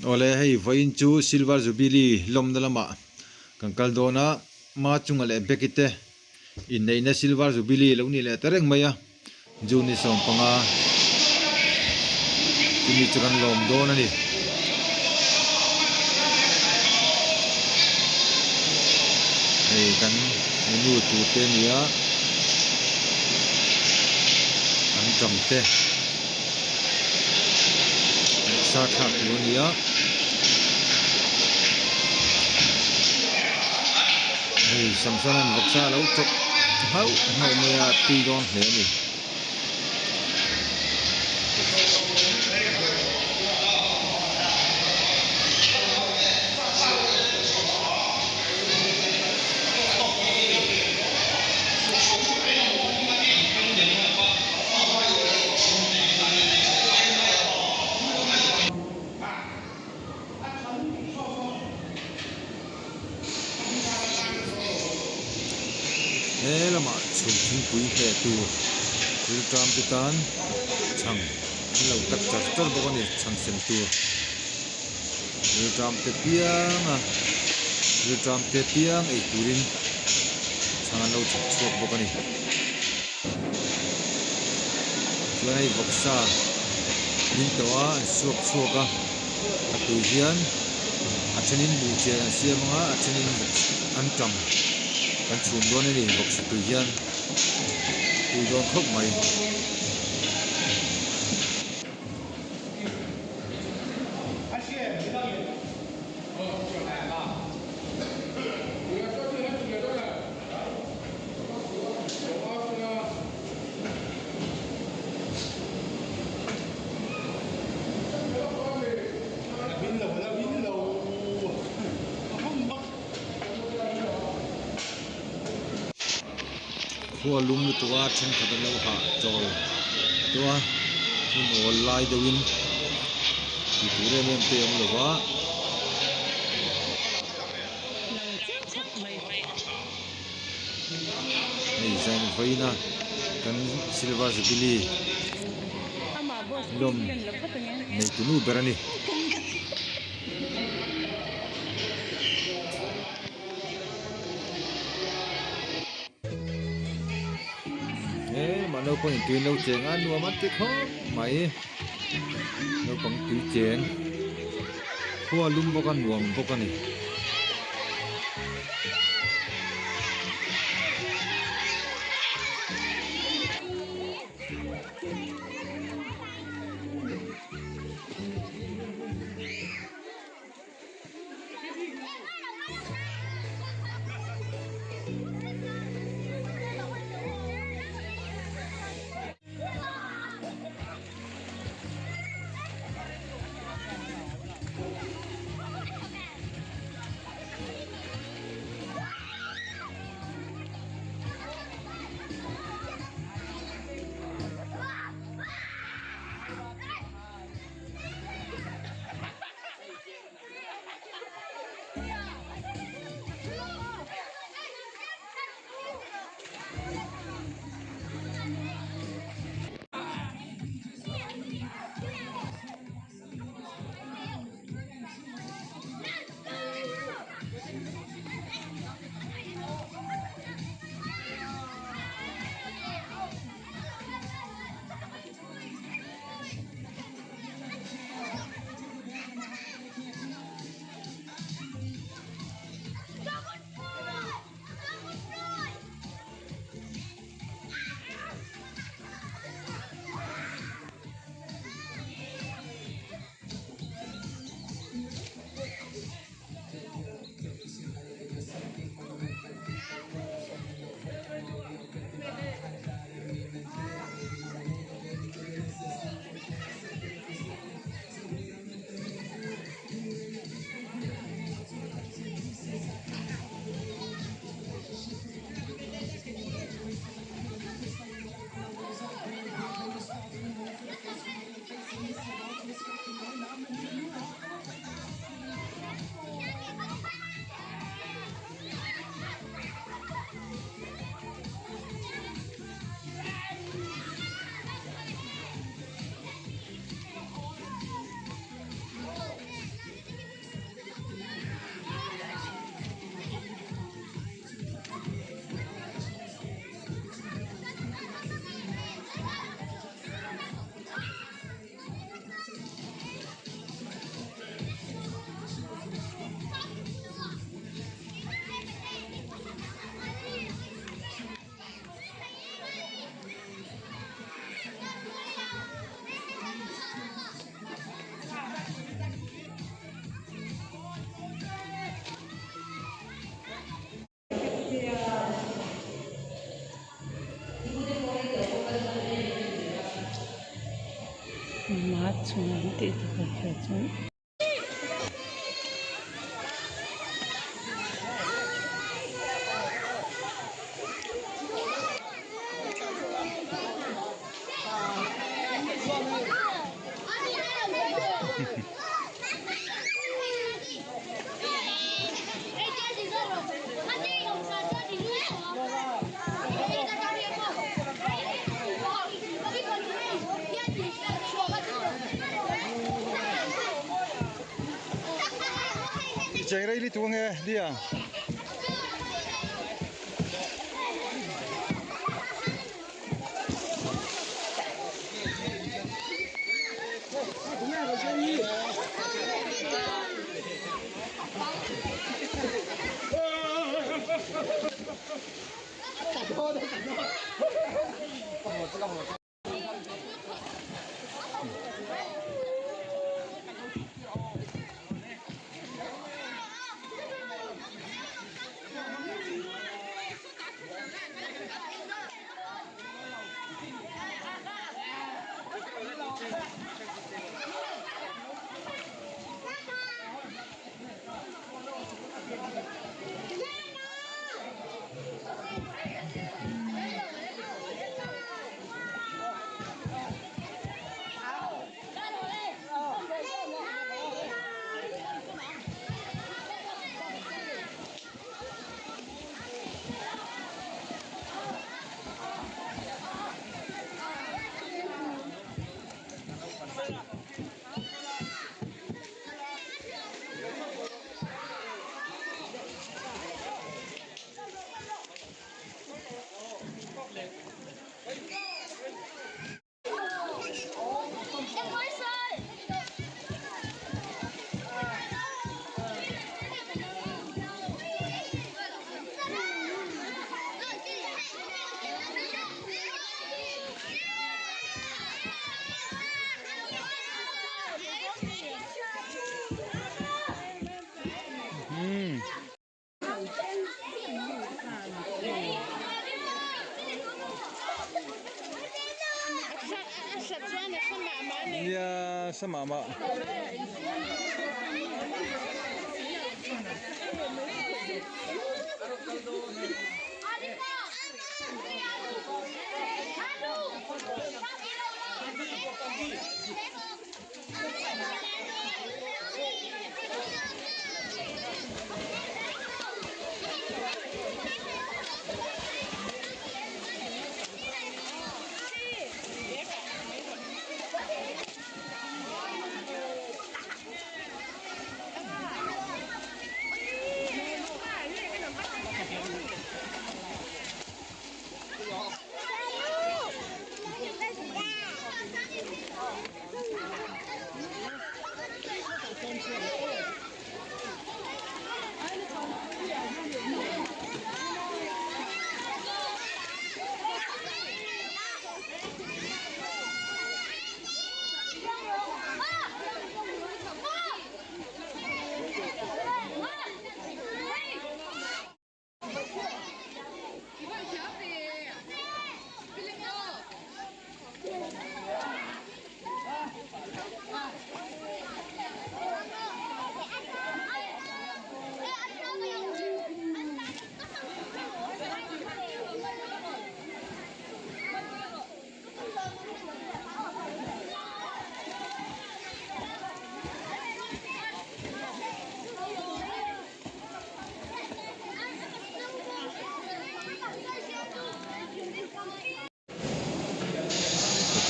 ole hei voin chu silver jubilee lom dalama kan kaldona ma chunga le bekite in nei na silver jubilee lo ni le tereng maya juni som panga timi churan lom don ani hei kan menu tu te nia an jamte sa thak lo nia hei samsanan baksa lo chok hau maya ti don hle ni lama chun thing pui he tu riltam titan chang lo tak tak tar bawani chang sem tu riltam te piang ei turin chang lo chak chok bawani chuanai baksa nin tawa suak suaka atu hian athenin bu che siamanga athenin an tang kan chum don ani box tu hian tu don khop mai khua lum lu tuwa then khada lo ha chol tuwa hun online de win ti ture mem te am lo wa ei zan vaina kan silver jubilee lom nei tunu berani mà nó có những chuyện lâu chuyện anh mua mắt cái khó mày nó còn tùy chuyện khua lum bốc ăn nuông bốc ăn này Chung ti ta ka chung. chạy đây đi tuông nghe đi à ya sama mak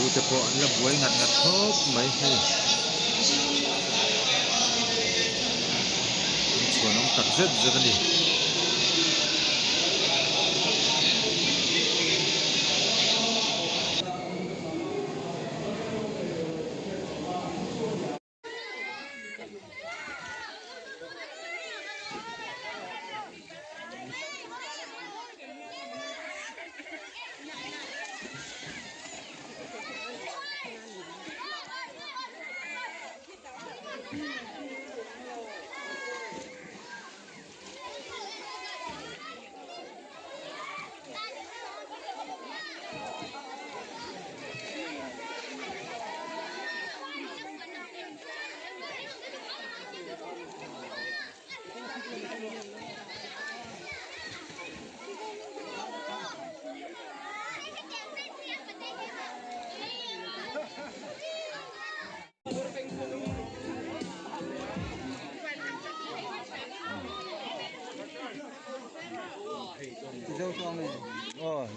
tu te po an la buai ngat ngat hop mai he chuan ong tak zet zet ani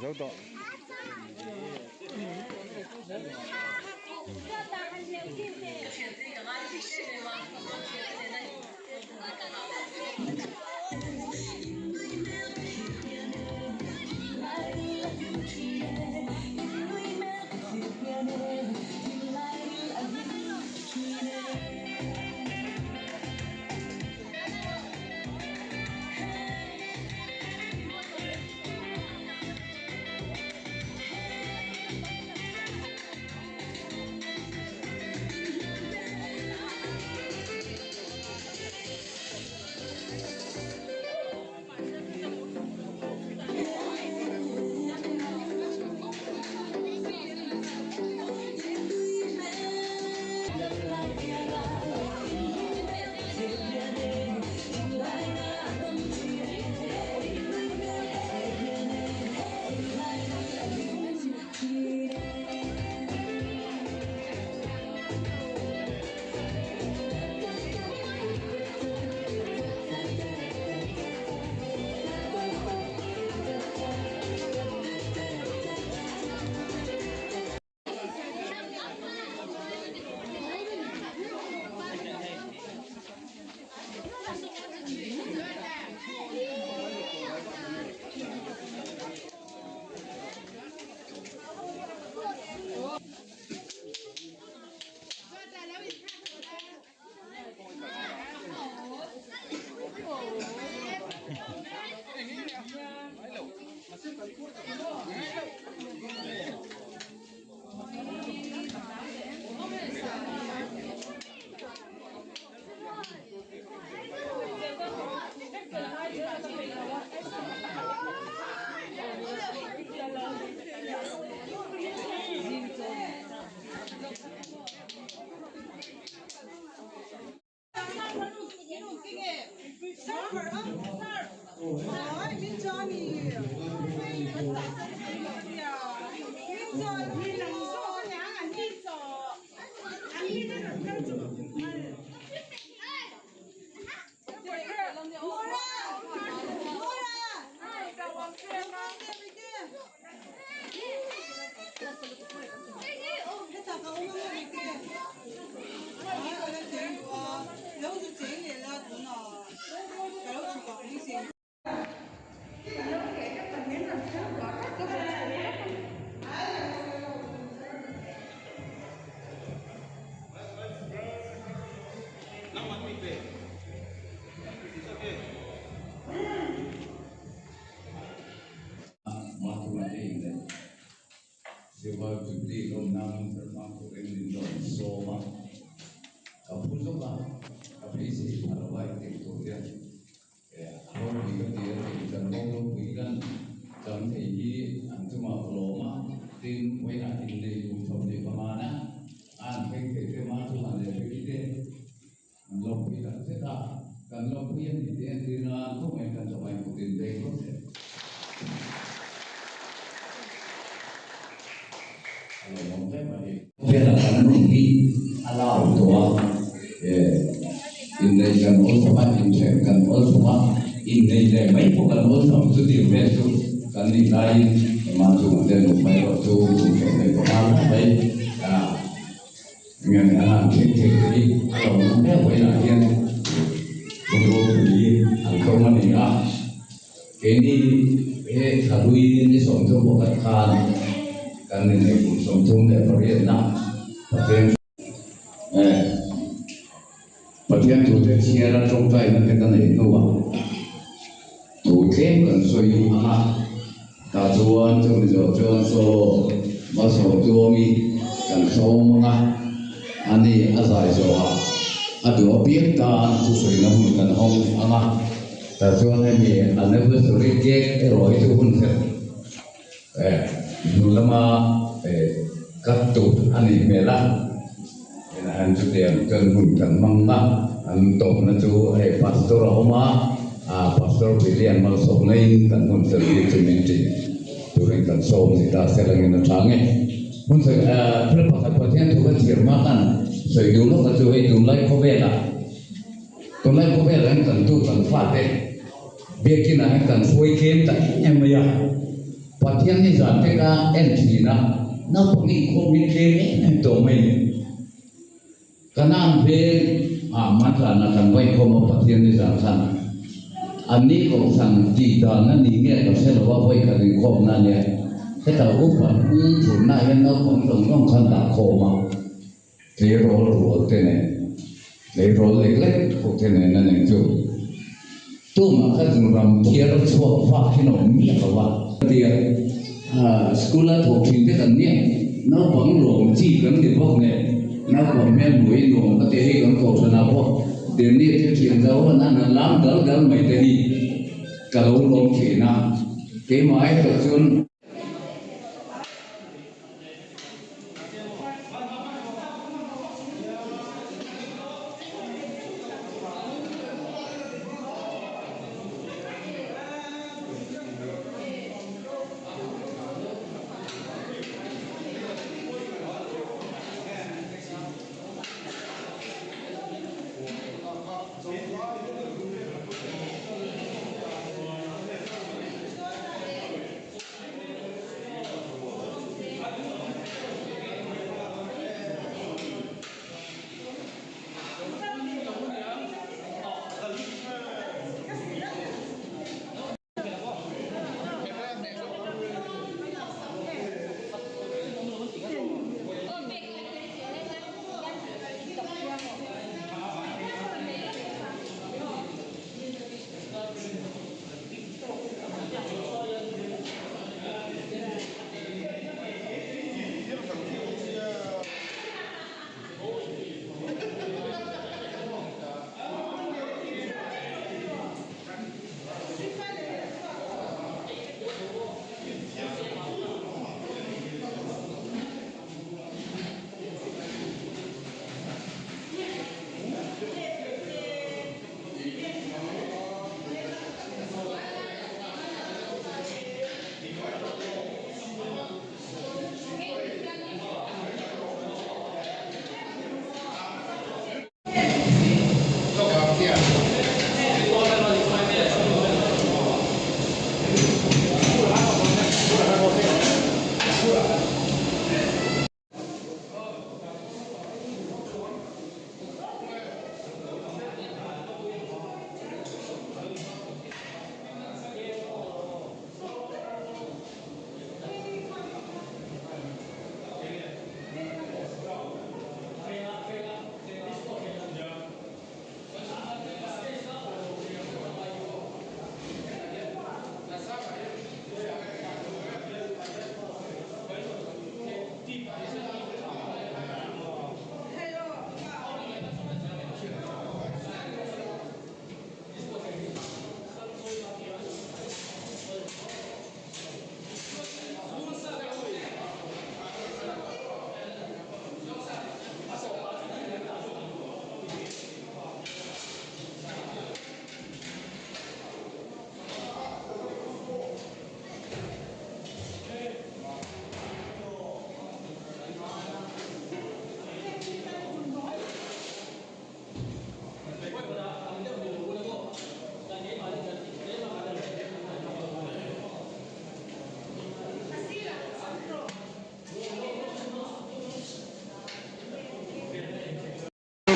dấu to. Sebab jubli romnam termasuk Indon Soma, Kapuzoka, Kapisi, Arabai, Victoria. Kalau kita dia dan kalau kita dan ini antuma Roma, tim wena ini untuk di mana, kita masuk ada kita, kalau kita sedang, kalau kita di dalam tu mereka sampai putin berikut. Peranan ini alam tua, ini kan orang ini kan orang ini le mai bukan orang sudah betul kan ini lain masuk dan mai waktu sampai kemana baik, dengan anak kecil kalau mana boleh yang untuk beli angkau mana ini kalau ini somtum bukan kan ini somtum dari Vietnam, Bagian tu siaran jompai nanti kan itu tu kan soi kajuan jual so masuk juami kan so ani azai so adu objek kan tu soi namun kan kajuan ini ane bersuri kek itu pun lama kartu ani merah anjuk dia kan mangga antok naju pastor Oma pastor William masuk lain kan servis community turun kan som kita sekarang ini canggih pun saya berapa kali tu kan firman saya dulu kan tu mulai kobe lah kan tu kan fate bikin kan suai kem tak yang maya Phát hiện đi dàn thế cả entry nó cũng nghĩ không biết thế này tổ mình cái nam về mắt là thằng vay không có phát hiện đi dàn sang anh đi cũng sang chỉ đàn nó đi nghe có sẽ là vay cái gì không là nhỉ thế tao cũng phải thủ này nó cũng không khăn đạp khổ mà thế rồi thế này thế rồi lấy của thế này là này chú tôi mà cái dùng làm kia nó xóa phá cái nó miết vào vào thì school thuộc trình thế cần nhé nó vẫn luôn chỉ cần cái bốc này nó còn men mũi luôn có thể hay còn cổ cho nào bốc đến đi theo chuyện dấu nó làm đỡ mấy cái đi cả lâu luôn chỉ nào cái máy tập trung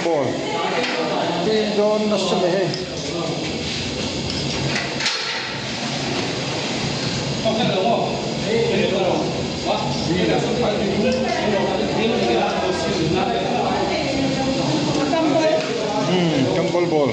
ball tin don na same he Campbell ball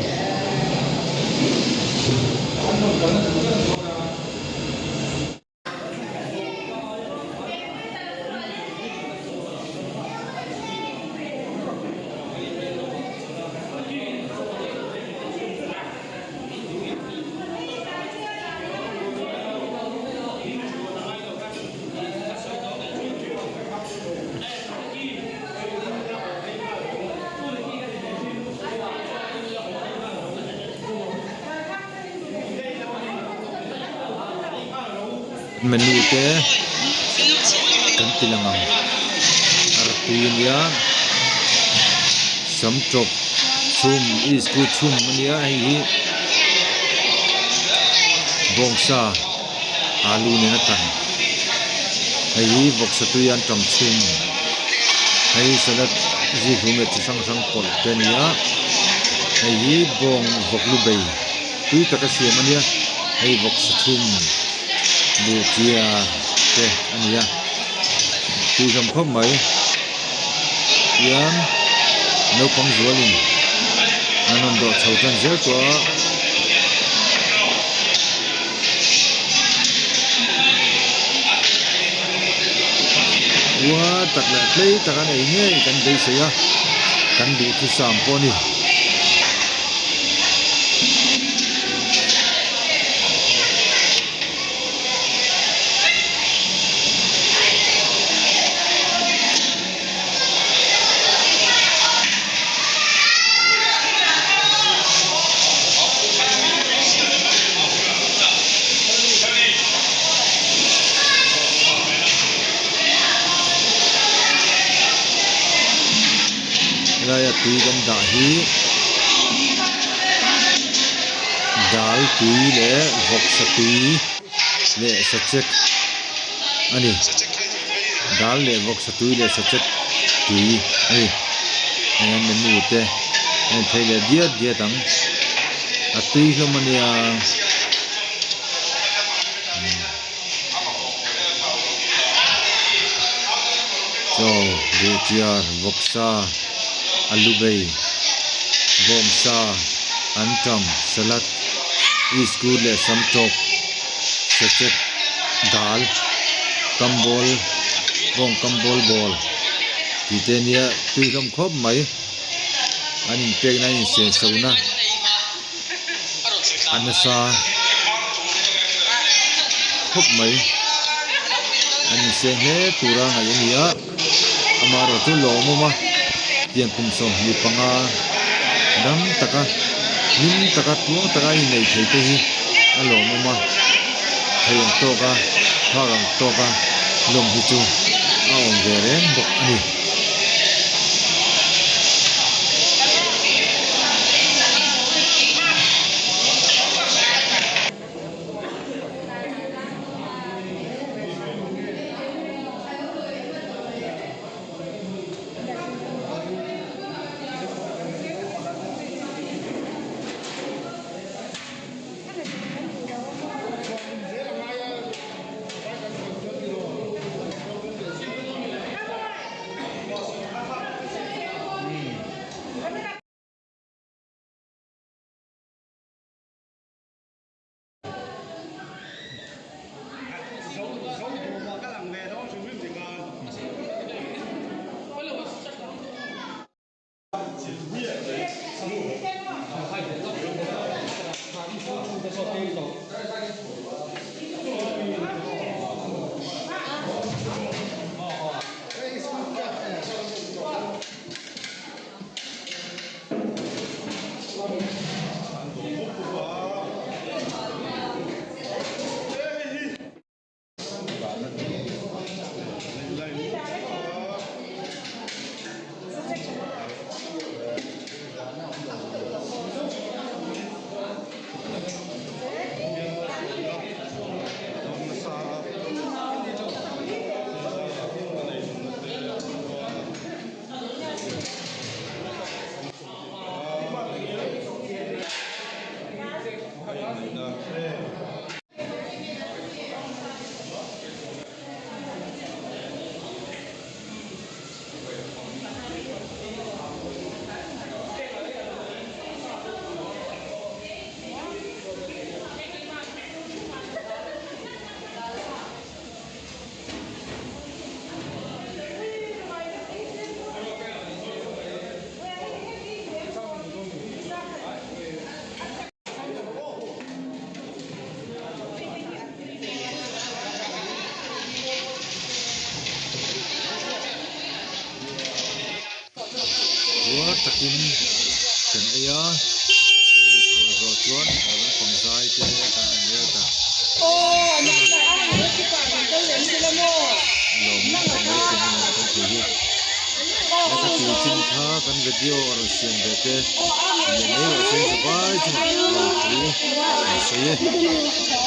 menu te kan tilangam artuia samtrop chum is ku chum mania hi bongsa alu ne na tan hei vok satui an tam chum hei salat ji hume chi sang sang pol tenia hei bong vok lu bei tui taka siam ania hei vok sathum bu chia te ania tui ram khom mai yan no pang zualin anon do chautan zel to wa takla play takan ei nge kan dei seya kan du thu sam poni raya tui kan da hi dal tui le vok satui le sachet ani dal le vok satui le sachet tui ani ngan menu te en thele dia tang atui hlomania so bujiar voksa alubei bomsa antam salat iskul le samtok sachet dal kambol bong kambol bol titenia tuilam khop mai anin pek na in se sauna anasa khop mai anin se he tura ngaya amaro tu lomoma tiang kum som ni panga dam taka nim taka tuang taka in nei thei te hi alo mama thayang to ka tharang to ka lom hi chu aong ge ren bok ani takin kan aya kan ai zo chuan or pang zai te kan ania ta ano na ano si pa kan len sila mo lom kan ai kan kan tu hi naka tu chin tha kan video or sian de te ne ne se bai chu sai